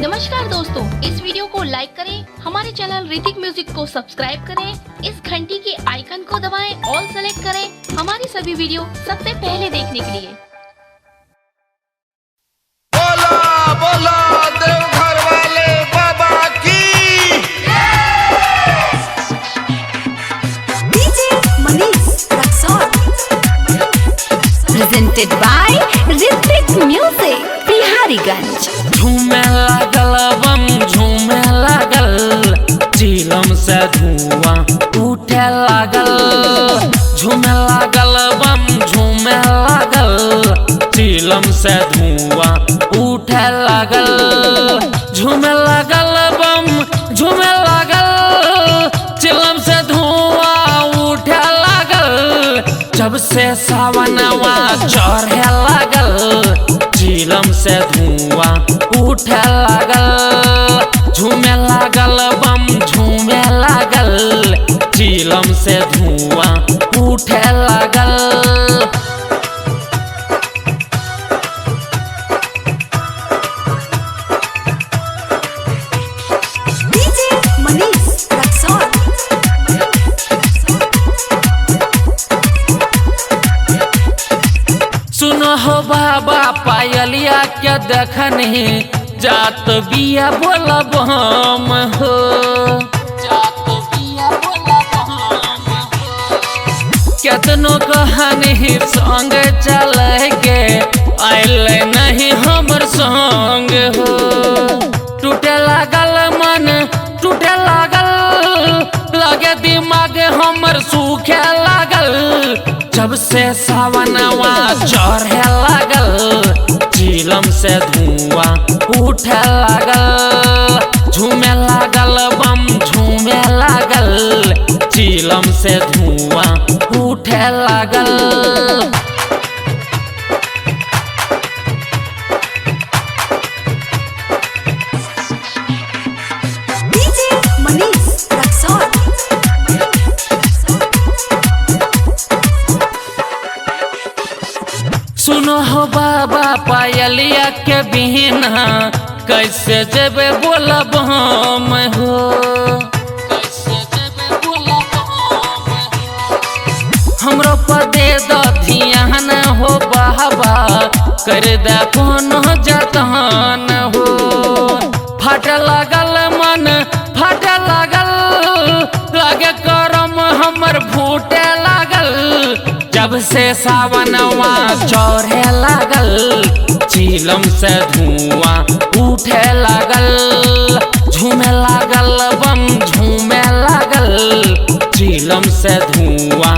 नमस्कार दोस्तों, इस वीडियो को लाइक करें, हमारे चैनल ऋतिक म्यूजिक को सब्सक्राइब करें, इस घंटी के आइकन को दबाएं, ऑल सेलेक्ट करें हमारी सभी वीडियो सबसे पहले देखने के लिए। बोला बोला देवघर वाले बाबा की। DJ Manish Raksol presented by Hrithik Music Biharigunj. झूमे लागल बम झूमे लागल, चिलम से धुआं उठे लागल। झूमे लागल बम झूमे लागल, चिलम से धुआं उठे लागल। झूमे लागल बम झूमे लागल, चिलम से धुआं उठे लागल। जब से सावनवा चढ़े लागल, चिलम से धुआं उठे लागल। झूमे लागल बम झूमे लागल, चिलम से धुआं उठे लागल। DJ Manish Raksol सुनो हो बाबा पायलिया के देखनी, जात बिया बोलब हम हो। केतनो कहानी संग चल के आयल नहीं हमर संग हो। टूटे लागल मन टूटे लागल, लगे दिमाग हमर सूखे लागल। जब से सावनवा चढ़े लागल, चिलम से धुआं उठे लागल। झूमे लागल बम झूमे लागल, चिलम से धुआं उठे लागल। DJ Manish Raksol सुनो हो बाबा पायलिया के बिना कैसे जेबे बोलब हम हो। हमरो पदे द ध्यान हो बाबा, कर दे कोनो जतन हो। फट लागल मन फट लागल, लगे करम हमर फूटे लागल। जब से सावनवा चढ़े लागल, चिलम से धुआं उठे लागल। झूमे लागल बम झूमे लागल, चिलम से धुआं